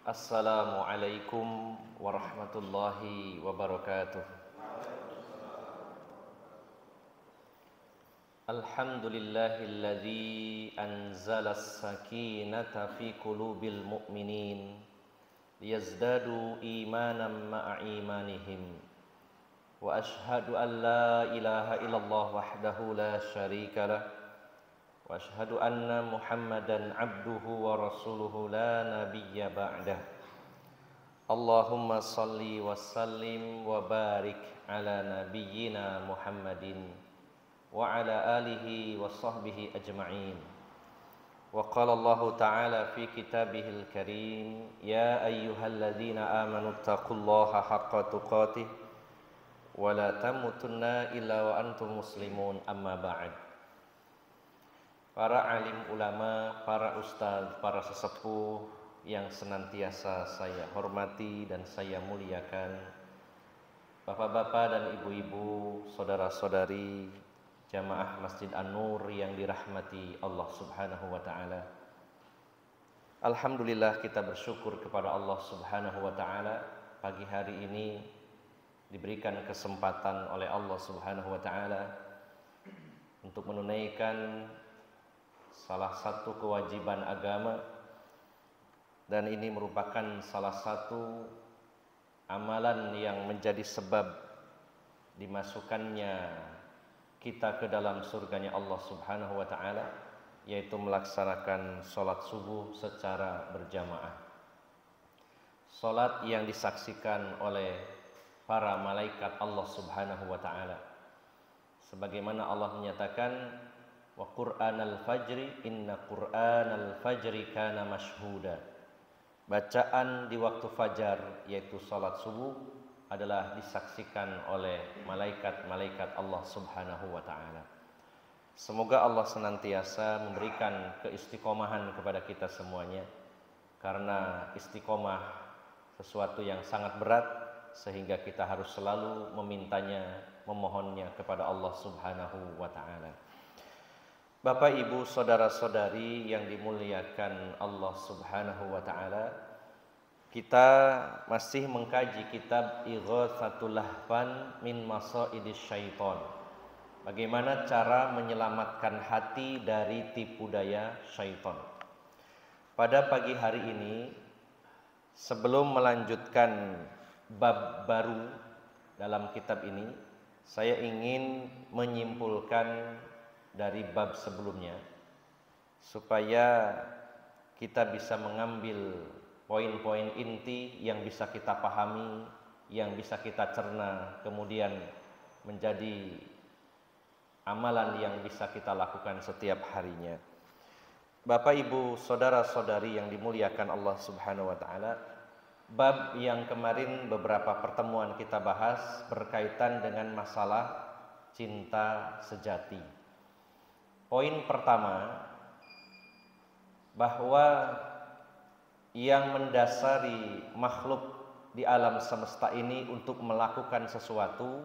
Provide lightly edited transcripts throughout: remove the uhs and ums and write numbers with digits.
Assalamualaikum warahmatullahi wabarakatuh. Alhamdulillahilladzi anzala as-sakinata fi qulubil mu'minin liyazdadu imanan ma'a imanihim. Wa ashhadu an la ilaha illallah wahdahu la syarika lah. Wa ashhadu anna Muhammadan abduhu wa rasuluhu la nabiyya ba'dah. Allahumma salli wa sallim wa barik ala nabiyyina Muhammadin wa ala alihi wa sahbihi ajma'in. Wa qala Allah ta'ala fi kitabihil karim, ya ayyuhalladzina amanu taqullaha haqqa tuqatih wa la tamutunna illa wa antum muslimun, amma ba'd. Para alim ulama, para ustadz, para sesepuh yang senantiasa saya hormati dan saya muliakan, bapak-bapak dan ibu-ibu, saudara-saudari jamaah Masjid An-Nur yang dirahmati Allah Subhanahu wa taala. Alhamdulillah, kita bersyukur kepada Allah Subhanahu wa taala, pagi hari ini diberikan kesempatan oleh Allah Subhanahu wa taala untuk menunaikan salah satu kewajiban agama, dan ini merupakan salah satu amalan yang menjadi sebab dimasukkannya kita ke dalam surganya Allah Subhanahu wa taala, yaitu melaksanakan sholat subuh secara berjamaah. Sholat yang disaksikan oleh para malaikat Allah Subhanahu wa taala, sebagaimana Allah menyatakan, wa Qur'anal fajri inna Qur'anal fajri kana mashhuda. Bacaan di waktu fajar, yaitu salat subuh, adalah disaksikan oleh malaikat-malaikat Allah Subhanahu wa taala. Semoga Allah senantiasa memberikan keistiqomahan kepada kita semuanya, karena istiqomah sesuatu yang sangat berat, sehingga kita harus selalu memintanya, memohonnya kepada Allah Subhanahu wa taala. Bapak, ibu, saudara-saudari yang dimuliakan Allah Subhanahu wa taala, kita masih mengkaji kitab Ighatsatul Lahfan min Masaidis Syaiton. Bagaimana cara menyelamatkan hati dari tipu daya syaitan. Pada pagi hari ini, sebelum melanjutkan bab baru dalam kitab ini, saya ingin menyimpulkan dari bab sebelumnya, supaya kita bisa mengambil poin-poin inti yang bisa kita pahami, yang bisa kita cerna, kemudian menjadi amalan yang bisa kita lakukan setiap harinya. Bapak, ibu, saudara-saudari yang dimuliakan Allah Subhanahu wa taala, bab yang kemarin beberapa pertemuan kita bahas berkaitan dengan masalah cinta sejati. Poin pertama, bahwa yang mendasari makhluk di alam semesta ini untuk melakukan sesuatu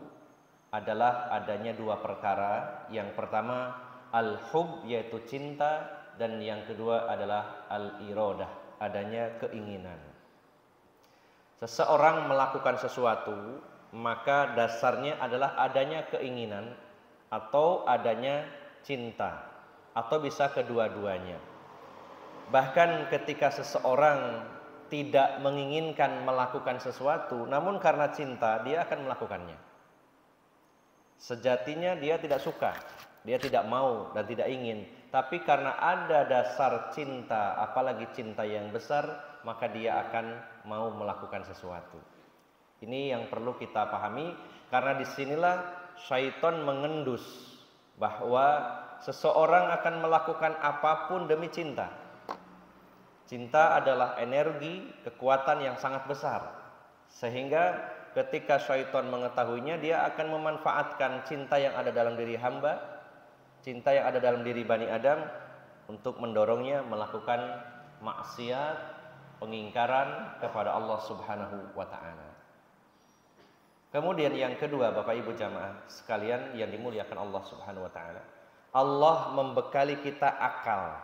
adalah adanya dua perkara. Yang pertama al-hub, yaitu cinta, dan yang kedua adalah al-iradah, adanya keinginan. Seseorang melakukan sesuatu, maka dasarnya adalah adanya keinginan atau adanya cinta, atau bisa kedua-duanya. Bahkan ketika seseorang tidak menginginkan melakukan sesuatu, namun karena cinta dia akan melakukannya. Sejatinya dia tidak suka, dia tidak mau dan tidak ingin, tapi karena ada dasar cinta, apalagi cinta yang besar, maka dia akan mau melakukan sesuatu. Ini yang perlu kita pahami, karena disinilah syaitan mengendus bahwa seseorang akan melakukan apapun demi cinta. Cinta adalah energi, kekuatan yang sangat besar, sehingga ketika syaitan mengetahuinya, dia akan memanfaatkan cinta yang ada dalam diri hamba, cinta yang ada dalam diri Bani Adam, untuk mendorongnya melakukan maksiat, pengingkaran kepada Allah Subhanahu wa taala. Kemudian yang kedua, Bapak Ibu jamaah sekalian yang dimuliakan Allah Subhanahu wa taala, Allah membekali kita akal.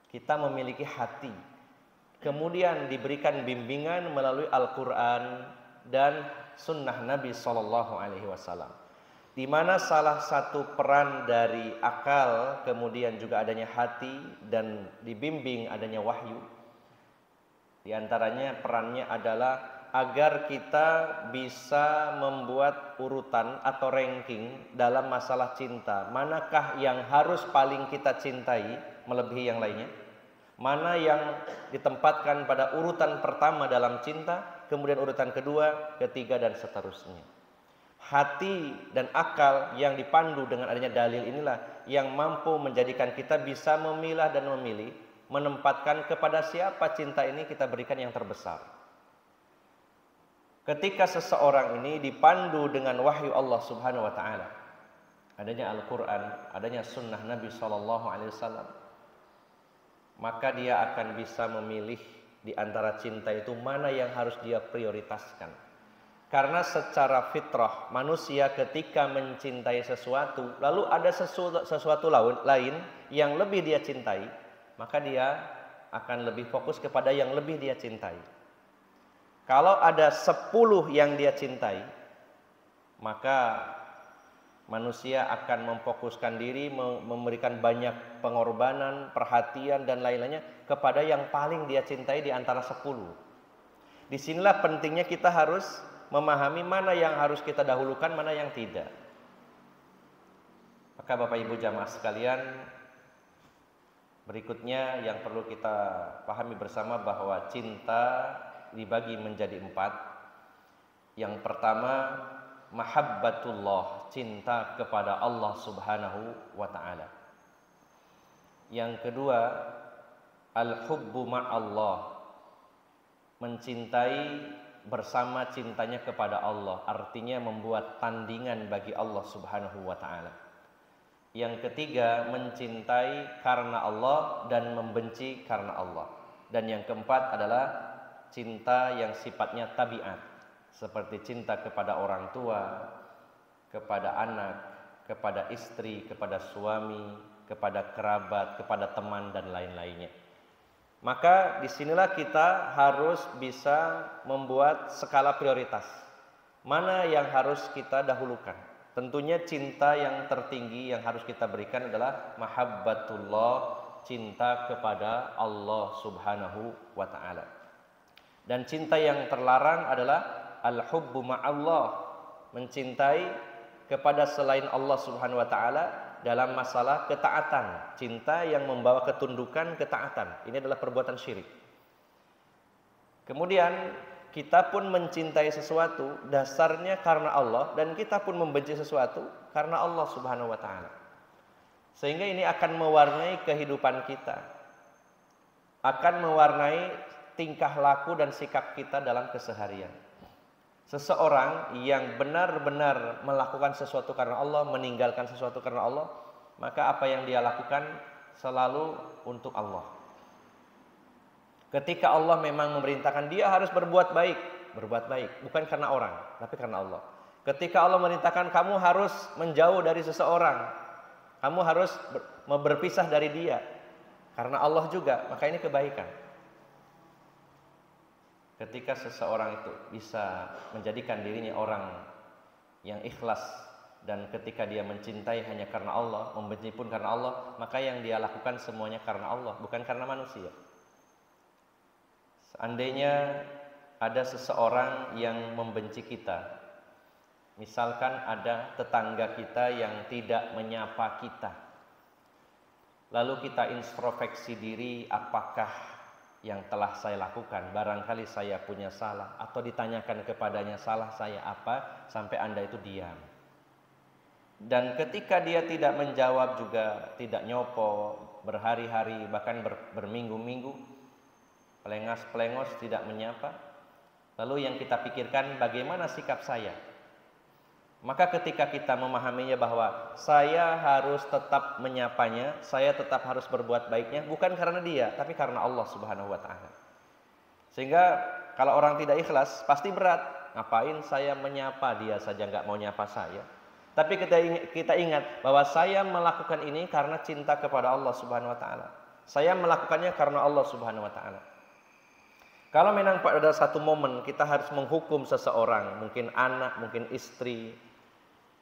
Kita memiliki hati. kemudian diberikan bimbingan melalui Al-Quran dan Sunnah Nabi Shallallahu Alaihi Wasallam, di mana salah satu peran dari akal, kemudian juga adanya hati dan dibimbing adanya wahyu. Di antaranya perannya adalah agar kita bisa membuat urutan atau ranking dalam masalah cinta. Manakah yang harus paling kita cintai melebihi yang lainnya? Mana yang ditempatkan pada urutan pertama dalam cinta, kemudian urutan kedua, ketiga, dan seterusnya. Hati dan akal yang dipandu dengan adanya dalil inilah yang mampu menjadikan kita bisa memilah dan memilih, menempatkan kepada siapa cinta ini kita berikan yang terbesar. Ketika seseorang ini dipandu dengan wahyu Allah Subhanahu wa taala, adanya Al-Qur'an, adanya sunnah Nabi sallallahu alaihi wasallam, maka dia akan bisa memilih di antara cinta itu mana yang harus dia prioritaskan. Karena secara fitrah manusia ketika mencintai sesuatu, lalu ada sesuatu lain yang lebih dia cintai, maka dia akan lebih fokus kepada yang lebih dia cintai. Kalau ada 10 yang dia cintai, maka manusia akan memfokuskan diri, memberikan banyak pengorbanan, perhatian dan lain-lainnya kepada yang paling dia cintai di antara 10. Disinilah pentingnya kita harus memahami mana yang harus kita dahulukan, mana yang tidak. Maka Bapak Ibu jamaah sekalian, berikutnya yang perlu kita pahami bersama bahwa cinta dibagi menjadi 4. Yang pertama, mahabbatullah, cinta kepada Allah Subhanahu wa taala. Yang kedua, al-hubbu ma'allah, mencintai bersama cintanya kepada Allah, artinya membuat tandingan bagi Allah Subhanahu wa taala. Yang ketiga, mencintai karena Allah dan membenci karena Allah. Dan yang keempat adalah cinta yang sifatnya tabiat, seperti cinta kepada orang tua, kepada anak, kepada istri, kepada suami, kepada kerabat, kepada teman dan lain-lainnya. Maka disinilah kita harus bisa membuat skala prioritas. Mana yang harus kita dahulukan? Tentunya cinta yang tertinggi yang harus kita berikan adalah mahabbatullah, cinta kepada Allah Subhanahu wa taala. Dan cinta yang terlarang adalah al-hubbu ma'allah, mencintai kepada selain Allah Subhanahu wa taala dalam masalah ketaatan, cinta yang membawa ketundukan, ketaatan. Ini adalah perbuatan syirik. Kemudian kita pun mencintai sesuatu dasarnya karena Allah, dan kita pun membenci sesuatu karena Allah Subhanahu wa taala. Sehingga ini akan mewarnai kehidupan kita, akan mewarnai tingkah laku dan sikap kita dalam keseharian. Seseorang yang benar-benar melakukan sesuatu karena Allah, meninggalkan sesuatu karena Allah, maka apa yang dia lakukan selalu untuk Allah. Ketika Allah memang memerintahkan dia harus berbuat baik, bukan karena orang, tapi karena Allah. Ketika Allah memerintahkan kamu harus menjauh dari seseorang, kamu harus berpisah dari dia, karena Allah juga, maka ini kebaikan. Ketika seseorang itu bisa menjadikan dirinya orang yang ikhlas, dan ketika dia mencintai hanya karena Allah, membenci pun karena Allah, maka yang dia lakukan semuanya karena Allah, bukan karena manusia. Seandainya ada seseorang yang membenci kita, misalkan ada tetangga kita yang tidak menyapa kita, lalu kita introspeksi diri, apakah yang telah saya lakukan, barangkali saya punya salah, atau ditanyakan kepadanya salah saya apa sampai Anda itu diam. Dan ketika dia tidak menjawab juga, tidak nyopo berhari-hari, bahkan berminggu-minggu, pelengos tidak menyapa, lalu yang kita pikirkan bagaimana sikap saya. Maka ketika kita memahaminya bahwa saya harus tetap menyapanya, saya tetap harus berbuat baiknya, bukan karena dia, tapi karena Allah Subhanahu wa taala. Sehingga kalau orang tidak ikhlas pasti berat. Ngapain saya menyapa, dia saja nggak mau nyapa saya. Tapi kita ingat bahwa saya melakukan ini karena cinta kepada Allah Subhanahu wa taala. Saya melakukannya karena Allah Subhanahu wa taala. Kalau memang pada satu momen kita harus menghukum seseorang, mungkin anak, mungkin istri,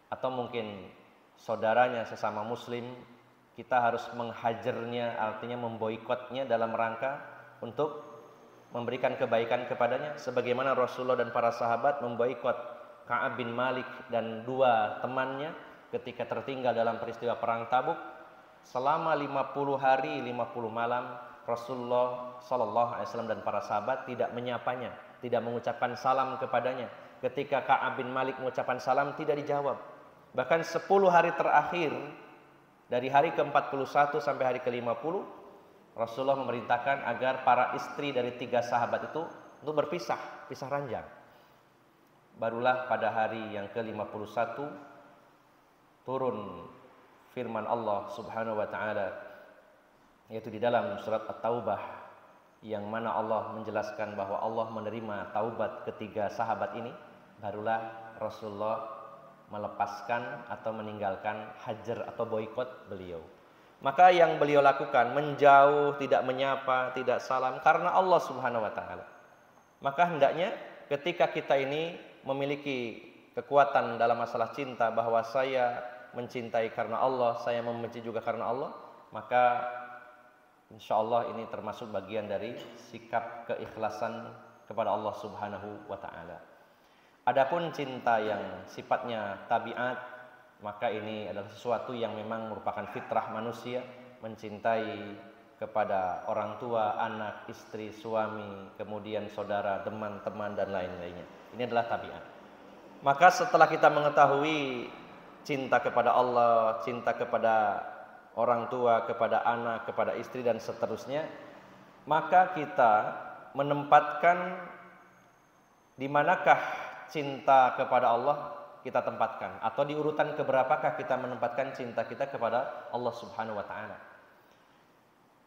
atau mungkin saudaranya sesama muslim, kita harus menghajarnya, artinya memboikotnya dalam rangka untuk memberikan kebaikan kepadanya, sebagaimana Rasulullah dan para sahabat memboikot Ka'ab bin Malik dan dua temannya ketika tertinggal dalam peristiwa perang Tabuk. Selama 50 hari 50 malam Rasulullah sallallahu alaihi wasallam dan para sahabat tidak menyapanya, tidak mengucapkan salam kepadanya. Ketika Ka'ab bin Malik mengucapkan salam tidak dijawab. Bahkan 10 hari terakhir dari hari ke-41 sampai hari ke-50 Rasulullah memerintahkan agar para istri dari 3 sahabat itu untuk berpisah, pisah ranjang. Barulah pada hari yang ke-51 turun firman Allah Subhanahu wa taala, yaitu di dalam surat At-Taubah, yang mana Allah menjelaskan bahwa Allah menerima taubat ketiga sahabat ini. Barulah Rasulullah melepaskan atau meninggalkan hajar atau boikot beliau. Maka yang beliau lakukan menjauh, tidak menyapa, tidak salam karena Allah Subhanahu wa taala. Maka hendaknya ketika kita ini memiliki kekuatan dalam masalah cinta, bahwa saya mencintai karena Allah, saya membenci juga karena Allah, maka insya Allah ini termasuk bagian dari sikap keikhlasan kepada Allah Subhanahu wa ta'ala. Adapun cinta yang sifatnya tabiat, maka ini adalah sesuatu yang memang merupakan fitrah manusia, mencintai kepada orang tua, anak, istri, suami, kemudian saudara, teman-teman dan lain-lainnya. Ini adalah tabiat. Maka setelah kita mengetahui cinta kepada Allah, cinta kepada orang tua, kepada anak, kepada istri dan seterusnya, maka kita menempatkan di manakah cinta kepada Allah kita tempatkan, atau di urutan keberapakah kita menempatkan cinta kita kepada Allah Subhanahu wa taala.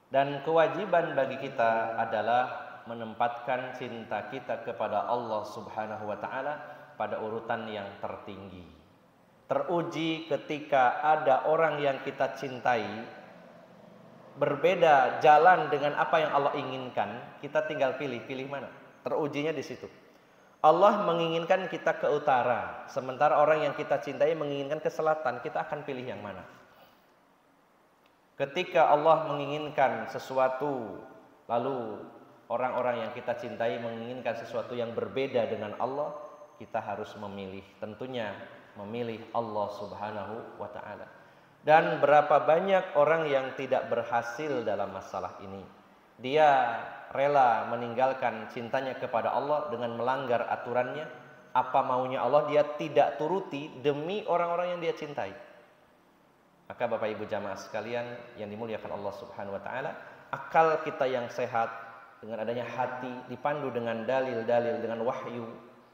Dan kewajiban bagi kita adalah menempatkan cinta kita kepada Allah Subhanahu wa taala pada urutan yang tertinggi. Teruji ketika ada orang yang kita cintai berbeda jalan dengan apa yang Allah inginkan, kita tinggal pilih mana. Terujinya di situ. Allah menginginkan kita ke utara, sementara orang yang kita cintai menginginkan ke selatan, kita akan pilih yang mana? Ketika Allah menginginkan sesuatu, lalu orang-orang yang kita cintai menginginkan sesuatu yang berbeda dengan Allah, kita harus memilih, tentunya memilih Allah Subhanahu wa ta'ala. Dan berapa banyak orang yang tidak berhasil dalam masalah ini. Dia rela meninggalkan cintanya kepada Allah dengan melanggar aturannya. Apa maunya Allah dia tidak turuti demi orang-orang yang dia cintai. Maka Bapak Ibu jamaah sekalian yang dimuliakan Allah Subhanahu wa ta'ala, akal kita yang sehat dengan adanya hati dipandu dengan dalil-dalil, dengan wahyu,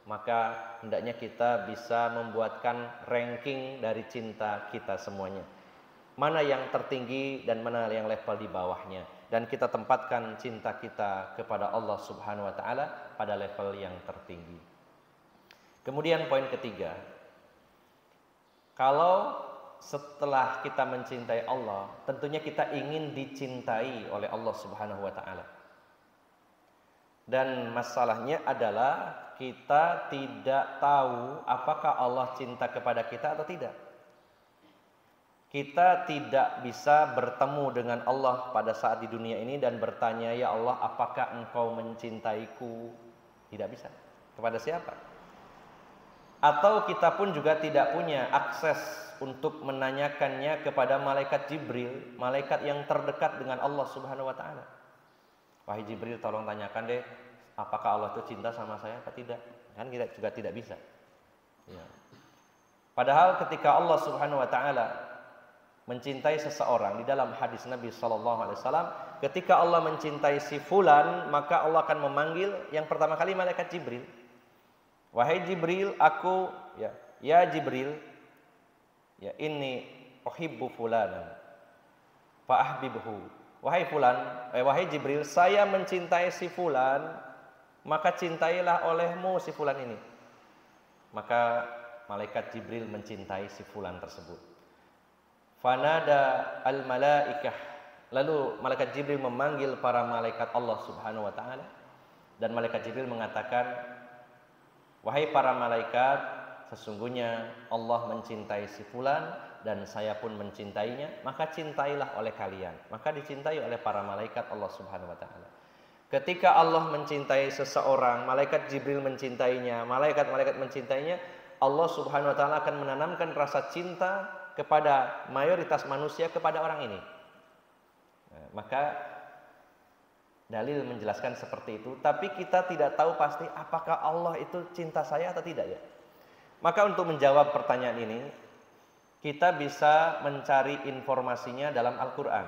maka hendaknya kita bisa membuatkan ranking dari cinta kita semuanya. Mana yang tertinggi dan mana yang level di bawahnya. Dan kita tempatkan cinta kita kepada Allah Subhanahu wa ta'ala pada level yang tertinggi. Kemudian poin ketiga. Kalau setelah kita mencintai Allah, tentunya kita ingin dicintai oleh Allah Subhanahu wa ta'ala. Dan masalahnya adalah kita tidak tahu apakah Allah cinta kepada kita atau tidak. Kita tidak bisa bertemu dengan Allah pada saat di dunia ini dan bertanya, ya Allah, apakah engkau mencintaiku? Tidak bisa. Kepada siapa? Atau kita pun juga tidak punya akses untuk menanyakannya kepada malaikat Jibril, malaikat yang terdekat dengan Allah Subhanahu wa ta'ala. Wahai Jibril, tolong tanyakan deh, apakah Allah itu cinta sama saya atau tidak? Kan kita juga tidak bisa. Ya. Padahal ketika Allah Subhanahu wa ta'ala mencintai seseorang, di dalam hadis Nabi SAW, ketika Allah mencintai si fulan, maka Allah akan memanggil yang pertama kali malaikat Jibril. Wahai Jibril, aku ya Jibril, ya inni uhibbu fulanan fa ahbibhu. Wahai fulan, wahai Jibril, saya mencintai si fulan, maka cintailah olehmu si fulan ini. Maka malaikat Jibril mencintai si fulan tersebut. Fanada al-malaikah, lalu malaikat Jibril memanggil para malaikat Allah Subhanahu wa ta'ala. Dan malaikat Jibril mengatakan, wahai para malaikat, sesungguhnya Allah mencintai si fulan dan saya pun mencintainya, maka cintailah oleh kalian. Maka dicintai oleh para malaikat Allah Subhanahu wa taala. Ketika Allah mencintai seseorang, malaikat Jibril mencintainya, malaikat-malaikat mencintainya, Allah Subhanahu wa taala akan menanamkan rasa cinta kepada mayoritas manusia kepada orang ini. Nah, maka dalil menjelaskan seperti itu, tapi kita tidak tahu pasti apakah Allah itu cinta saya atau tidak ya. Maka untuk menjawab pertanyaan ini, kita bisa mencari informasinya dalam Al-Quran,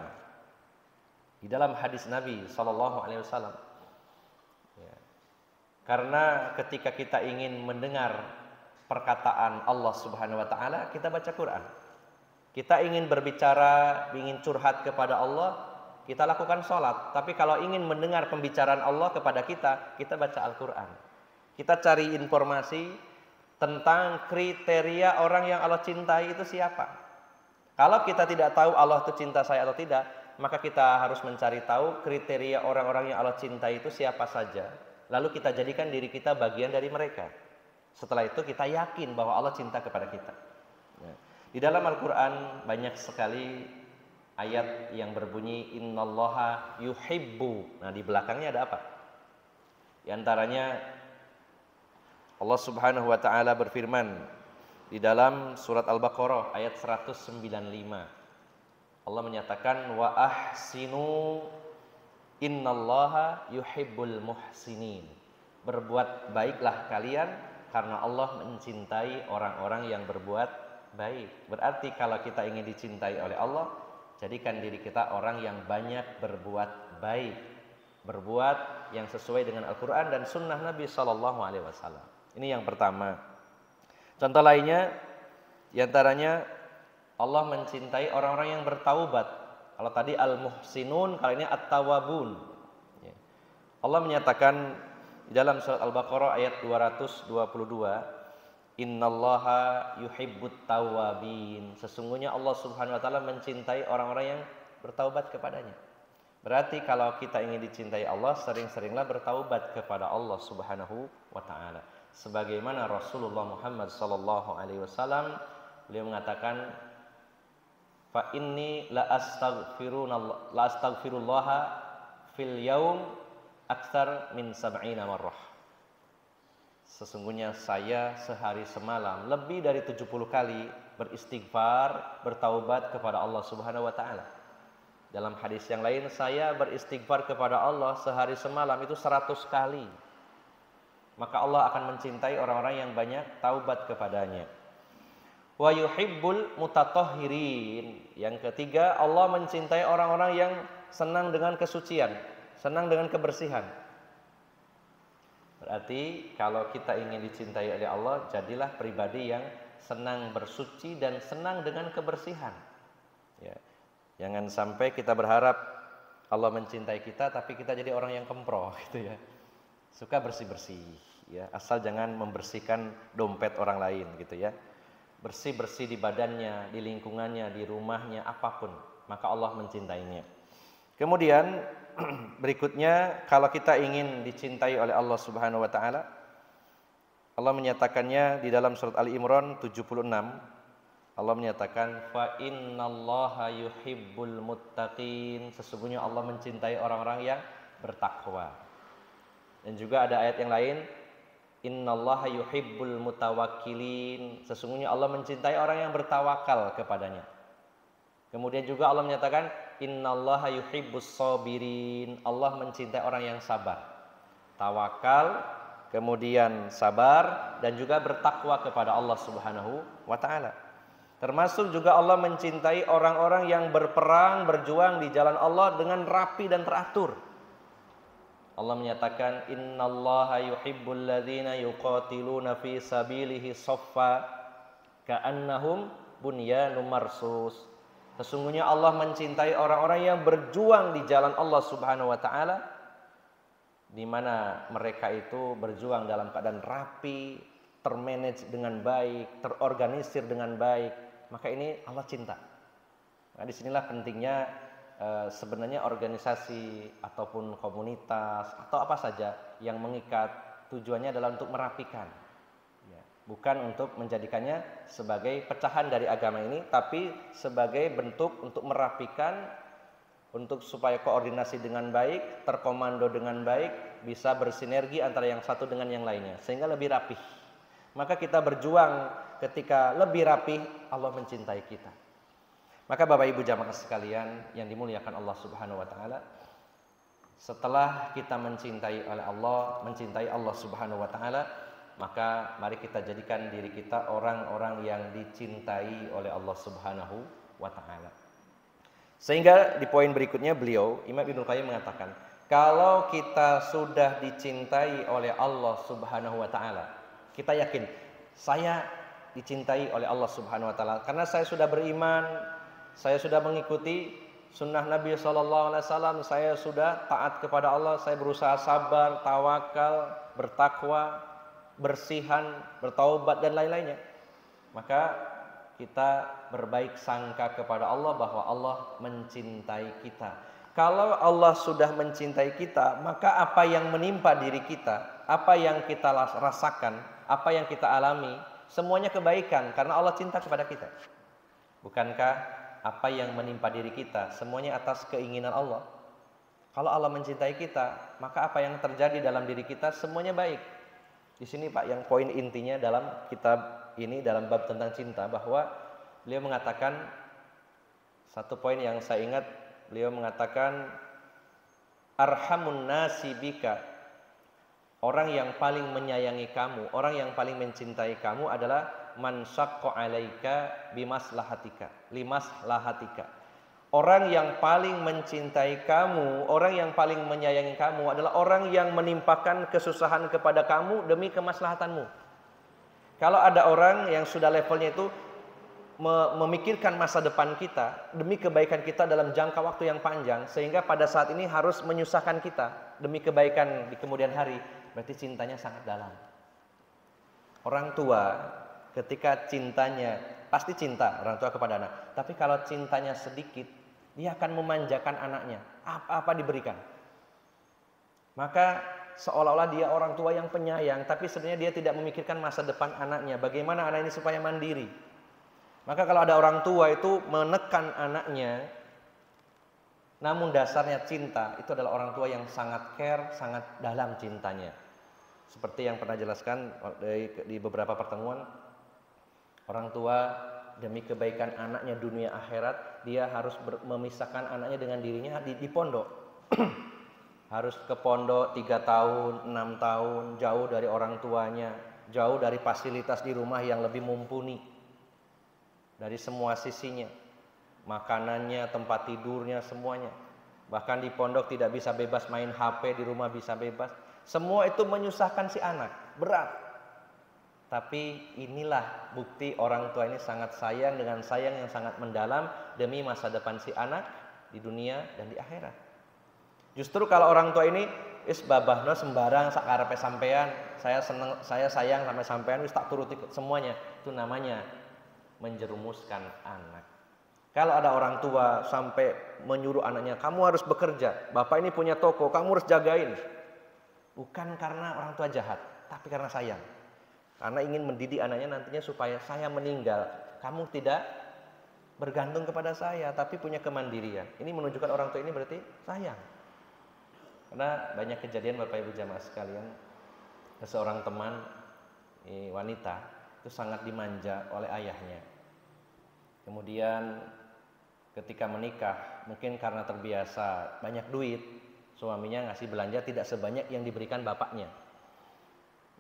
di dalam hadis Nabi Sallallahu Alaihi Wasallam. Ya. Karena ketika kita ingin mendengar perkataan Allah Subhanahu Wa Taala, kita baca Quran. Kita ingin berbicara, ingin curhat kepada Allah, kita lakukan sholat. Tapi kalau ingin mendengar pembicaraan Allah kepada kita baca Al-Quran. Kita cari informasi tentang kriteria orang yang Allah cintai itu siapa. Kalau kita tidak tahu Allah itu cinta saya atau tidak, maka kita harus mencari tahu kriteria orang-orang yang Allah cintai itu siapa saja. Lalu kita jadikan diri kita bagian dari mereka. Setelah itu kita yakin bahwa Allah cinta kepada kita. Nah, di dalam Al-Quran banyak sekali ayat yang berbunyi innallaha yuhibbu. Nah, di belakangnya ada apa? Di antaranya Allah Subhanahu wa taala berfirman di dalam surat Al-Baqarah ayat 195. Allah menyatakan wa ahsinu innallaha yuhibbul muhsinin. Berbuat baiklah kalian karena Allah mencintai orang-orang yang berbuat baik. Berarti kalau kita ingin dicintai oleh Allah, jadikan diri kita orang yang banyak berbuat baik, berbuat yang sesuai dengan Al-Quran dan Sunnah Nabi Sallallahu Alaihi Wasallam. Ini yang pertama. Contoh lainnya, diantaranya Allah mencintai orang-orang yang bertaubat. Kalau tadi al-muhsinun, kali ini at-tawabun. Allah menyatakan di dalam surat Al-Baqarah ayat 222, innallaha yuhibbut tawabin. Sesungguhnya Allah Subhanahu wa taala mencintai orang-orang yang bertaubat kepadanya. Berarti kalau kita ingin dicintai Allah, sering-seringlah bertaubat kepada Allah Subhanahu wa taala. Sebagaimana Rasulullah Muhammad sallallahu alaihi wasallam beliau mengatakan, fa inni la astaghfirullah fil yaum aktsar min 70 marrah. Sesungguhnya saya sehari semalam lebih dari 70 kali beristighfar, bertaubat kepada Allah Subhanahu wa taala. Dalam hadis yang lain, saya beristighfar kepada Allah sehari semalam itu 100 kali. Maka Allah akan mencintai orang-orang yang banyak taubat kepadanya. Wa yuhibbul mutatahhirin. Yang ketiga, Allah mencintai orang-orang yang senang dengan kesucian, senang dengan kebersihan. Berarti kalau kita ingin dicintai oleh Allah, jadilah pribadi yang senang bersuci dan senang dengan kebersihan. Ya. Jangan sampai kita berharap Allah mencintai kita, tapi kita jadi orang yang kemproh, gitu ya. Suka bersih-bersih, ya. Asal jangan membersihkan dompet orang lain, gitu ya. Bersih-bersih di badannya, di lingkungannya, di rumahnya, apapun, maka Allah mencintainya. Kemudian berikutnya, kalau kita ingin dicintai oleh Allah Subhanahu wa taala, Allah menyatakannya di dalam surat Ali Imran 76. Allah menyatakan fa innallaha yuhibbul muttaqin. Sesungguhnya Allah mencintai orang-orang yang bertakwa. Dan juga ada ayat yang lain, innallaha yuhibbul mutawakkilin. Sesungguhnya Allah mencintai orang yang bertawakal kepadanya. Kemudian juga Allah menyatakan innallaha yuhibbus sabirin. Allah mencintai orang yang sabar. Tawakal, kemudian sabar dan juga bertakwa kepada Allah Subhanahu wa taala. Termasuk juga Allah mencintai orang-orang yang berperang, berjuang di jalan Allah dengan rapi dan teratur. Allah menyatakan innallaha yuhibbul ladzina yuqatiluna fi sabilihi shaffa ka'annahum bunyanun marsus. Sesungguhnya Allah mencintai orang-orang yang berjuang di jalan Allah Subhanahu wa taala, di mana mereka itu berjuang dalam keadaan rapi, termanage dengan baik, terorganisir dengan baik. Maka ini Allah cinta. Nah, disinilah pentingnya sebenarnya organisasi ataupun komunitas atau apa saja yang mengikat, tujuannya adalah untuk merapikan, ya, bukan untuk menjadikannya sebagai pecahan dari agama ini, tapi sebagai bentuk untuk merapikan, untuk supaya koordinasi dengan baik, terkomando dengan baik, bisa bersinergi antara yang satu dengan yang lainnya sehingga lebih rapih. Maka kita berjuang ketika lebih rapih, Allah mencintai kita. Maka Bapak Ibu jamaah sekalian yang dimuliakan Allah Subhanahu wa taala, setelah kita mencintai Allah Subhanahu wa taala, maka mari kita jadikan diri kita orang-orang yang dicintai oleh Allah Subhanahu wa taala. Sehingga di poin berikutnya beliau, Imam Ibnu Qayyim mengatakan, kalau kita sudah dicintai oleh Allah Subhanahu wa taala, kita yakin saya dicintai oleh Allah Subhanahu wa taala karena saya sudah beriman, saya sudah mengikuti sunnah Nabi SAW, saya sudah taat kepada Allah, saya berusaha sabar, tawakal, bertakwa, bersihan, bertaubat dan lain-lainnya. Maka kita berbaik sangka kepada Allah bahwa Allah mencintai kita. Kalau Allah sudah mencintai kita, maka apa yang menimpa diri kita, apa yang kita rasakan, apa yang kita alami, semuanya kebaikan karena Allah cinta kepada kita. Bukankah apa yang menimpa diri kita semuanya atas keinginan Allah? Kalau Allah mencintai kita, maka apa yang terjadi dalam diri kita semuanya baik. Di sini Pak, yang poin intinya dalam kitab ini, dalam bab tentang cinta, bahwa beliau mengatakan satu poin yang saya ingat, beliau mengatakan arhamun nasi bika, orang yang paling menyayangi kamu, orang yang paling mencintai kamu adalah man syaqqa 'alaika bimaslahatika, limaslahatika. Orang yang paling mencintai kamu, orang yang paling menyayangi kamu adalah orang yang menimpakan kesusahan kepada kamu demi kemaslahatanmu. Kalau ada orang yang sudah levelnya itu memikirkan masa depan kita demi kebaikan kita dalam jangka waktu yang panjang, sehingga pada saat ini harus menyusahkan kita demi kebaikan di kemudian hari, berarti cintanya sangat dalam. Orang tua ketika cintanya, pasti cinta orang tua kepada anak, tapi kalau cintanya sedikit, dia akan memanjakan anaknya, apa-apa diberikan. Maka seolah-olah dia orang tua yang penyayang, tapi sebenarnya dia tidak memikirkan masa depan anaknya, bagaimana anak ini supaya mandiri. Maka kalau ada orang tua itu menekan anaknya, namun dasarnya cinta, itu adalah orang tua yang sangat care, sangat dalam cintanya. Seperti yang pernah jelaskan di beberapa pertemuan, orang tua demi kebaikan anaknya dunia akhirat, dia harus memisahkan anaknya dengan dirinya di pondok. Harus ke pondok 3 tahun, 6 tahun, jauh dari orang tuanya, jauh dari fasilitas di rumah yang lebih mumpuni dari semua sisinya, makanannya, tempat tidurnya, semuanya. Bahkan di pondok tidak bisa bebas main HP, di rumah bisa bebas. Semua itu menyusahkan si anak, berat. Tapi inilah bukti orang tua ini sangat sayang dengan sayang yang sangat mendalam demi masa depan si anak di dunia dan di akhirat. Justru kalau orang tua ini babahno sembarang sakarepe sampean, saya sayang sampai sampean wis tak turuti semuanya, itu namanya menjerumuskan anak. Kalau ada orang tua sampai menyuruh anaknya, kamu harus bekerja, bapak ini punya toko, kamu harus jagain. Bukan karena orang tua jahat, tapi karena sayang. Karena ingin mendidik anaknya nantinya supaya saya meninggal, kamu tidak bergantung kepada saya, tapi punya kemandirian. Ini menunjukkan orang tua ini berarti sayang. Karena banyak kejadian Bapak Ibu jamaah sekalian, seorang teman wanita itu sangat dimanja oleh ayahnya. Kemudian ketika menikah, mungkin karena terbiasa banyak duit, suaminya ngasih belanja tidak sebanyak yang diberikan bapaknya.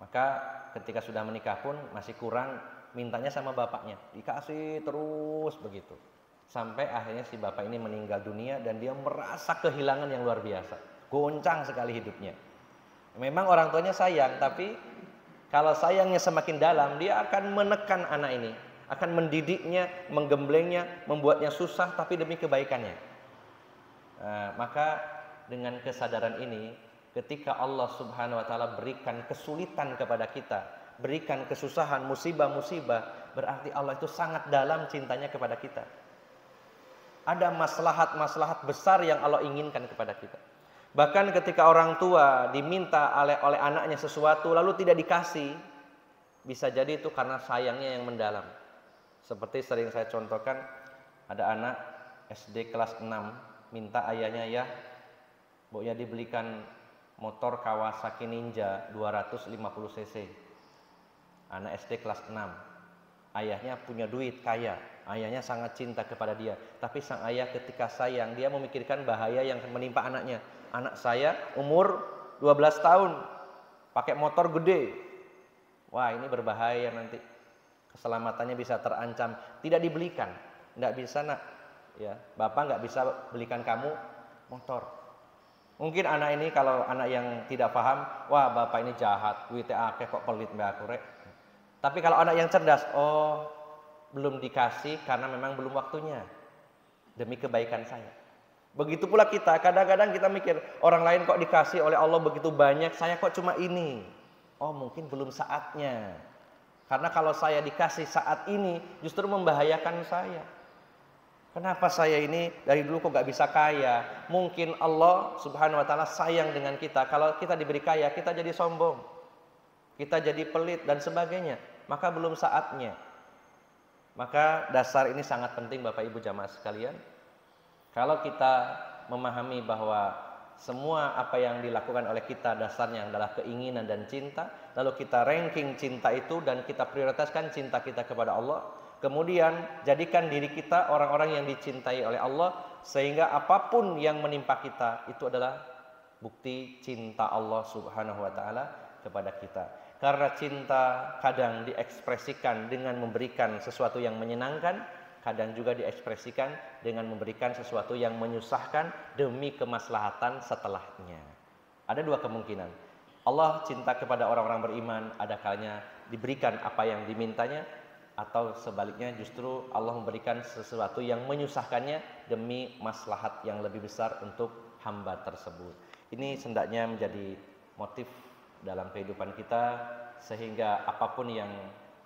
Maka ketika sudah menikah pun masih kurang, mintanya sama bapaknya, dikasih terus begitu. Sampai akhirnya si bapak ini meninggal dunia dan dia merasa kehilangan yang luar biasa. Goncang sekali hidupnya. Memang orang tuanya sayang, tapi kalau sayangnya semakin dalam, dia akan menekan anak ini, akan mendidiknya, menggemblengnya, membuatnya susah tapi demi kebaikannya. Maka dengan kesadaran ini, ketika Allah Subhanahu wa taala berikan kesulitan kepada kita, berikan kesusahan, musibah-musibah, berarti Allah itu sangat dalam cintanya kepada kita. Ada maslahat-maslahat besar yang Allah inginkan kepada kita. Bahkan ketika orang tua diminta oleh anaknya sesuatu lalu tidak dikasih, bisa jadi itu karena sayangnya yang mendalam. Seperti sering saya contohkan, ada anak SD kelas 6 minta ayahnya, ya Bu ya dibelikan motor Kawasaki Ninja 250 cc. Anak SD kelas 6. Ayahnya punya duit, kaya. Ayahnya sangat cinta kepada dia. Tapi sang ayah ketika sayang, dia memikirkan bahaya yang menimpa anaknya. Anak saya umur 12 tahun, pakai motor gede. Wah, ini berbahaya nanti. Keselamatannya bisa terancam. Tidak dibelikan. Nggak bisa nak. Ya, bapak nggak bisa belikan kamu motor. Mungkin anak ini kalau anak yang tidak paham, wah bapak ini jahat, duitnya akeh kok pelit mbak aku rek. Tapi kalau anak yang cerdas, oh belum dikasih karena memang belum waktunya. Demi kebaikan saya. Begitu pula kita, kadang-kadang kita mikir, orang lain kok dikasih oleh Allah begitu banyak, saya kok cuma ini. Oh mungkin belum saatnya. Karena kalau saya dikasih saat ini, justru membahayakan saya. Kenapa saya ini dari dulu kok gak bisa kaya? Mungkin Allah subhanahu wa ta'ala sayang dengan kita. Kalau kita diberi kaya, kita jadi sombong. Kita jadi pelit dan sebagainya. Maka belum saatnya. Maka dasar ini sangat penting Bapak Ibu jamaah sekalian. Kalau kita memahami bahwa semua apa yang dilakukan oleh kita dasarnya adalah keinginan dan cinta, lalu kita ranking cinta itu dan kita prioritaskan cinta kita kepada Allah, kemudian jadikan diri kita orang-orang yang dicintai oleh Allah, sehingga apapun yang menimpa kita itu adalah bukti cinta Allah subhanahu wa ta'ala kepada kita. Karena cinta kadang diekspresikan dengan memberikan sesuatu yang menyenangkan, kadang juga diekspresikan dengan memberikan sesuatu yang menyusahkan demi kemaslahatan setelahnya. Ada dua kemungkinan. Allah cinta kepada orang-orang beriman, ada kalanya diberikan apa yang dimintanya, atau sebaliknya justru Allah memberikan sesuatu yang menyusahkannya demi maslahat yang lebih besar untuk hamba tersebut. Ini hendaknya menjadi motif dalam kehidupan kita, sehingga apapun yang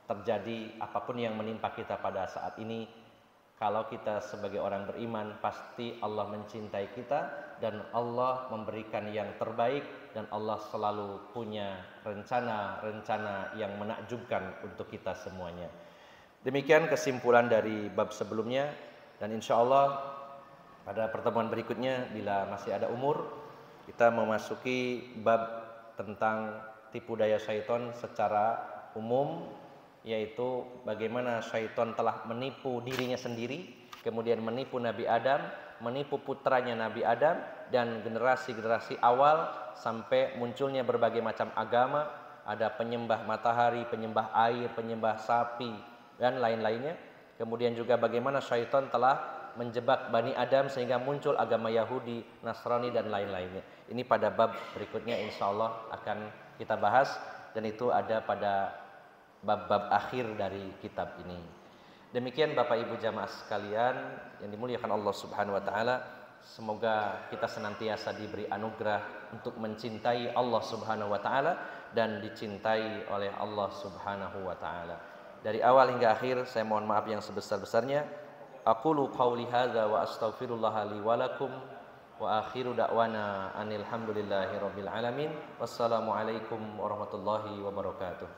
terjadi, apapun yang menimpa kita pada saat ini, kalau kita sebagai orang beriman, pasti Allah mencintai kita dan Allah memberikan yang terbaik, dan Allah selalu punya rencana-rencana yang menakjubkan untuk kita semuanya. Demikian kesimpulan dari bab sebelumnya, dan insya Allah pada pertemuan berikutnya bila masih ada umur, kita memasuki bab tentang tipu daya syaitan secara umum, yaitu bagaimana syaitan telah menipu dirinya sendiri, kemudian menipu Nabi Adam, menipu putranya Nabi Adam, dan generasi-generasi awal sampai munculnya berbagai macam agama. Ada penyembah matahari, penyembah air, penyembah sapi, dan lain-lainnya. Kemudian juga bagaimana syaitan telah menjebak Bani Adam sehingga muncul agama Yahudi, Nasrani, dan lain-lainnya. Ini pada bab berikutnya insya Allah akan kita bahas, dan itu ada pada bab-bab akhir dari kitab ini. Demikian Bapak Ibu jamaah sekalian yang dimuliakan Allah subhanahu wa ta'ala. Semoga kita senantiasa diberi anugerah untuk mencintai Allah subhanahu wa ta'ala dan dicintai oleh Allah subhanahu wa ta'ala. Dari awal hingga akhir saya mohon maaf yang sebesar-besarnya. Aqulu qawli hadza wa astaghfirullah li wa lakum wa akhiru da'wana anil hamdulillahi rabbil alamin. Wassalamu alaikum warahmatullahi wabarakatuh.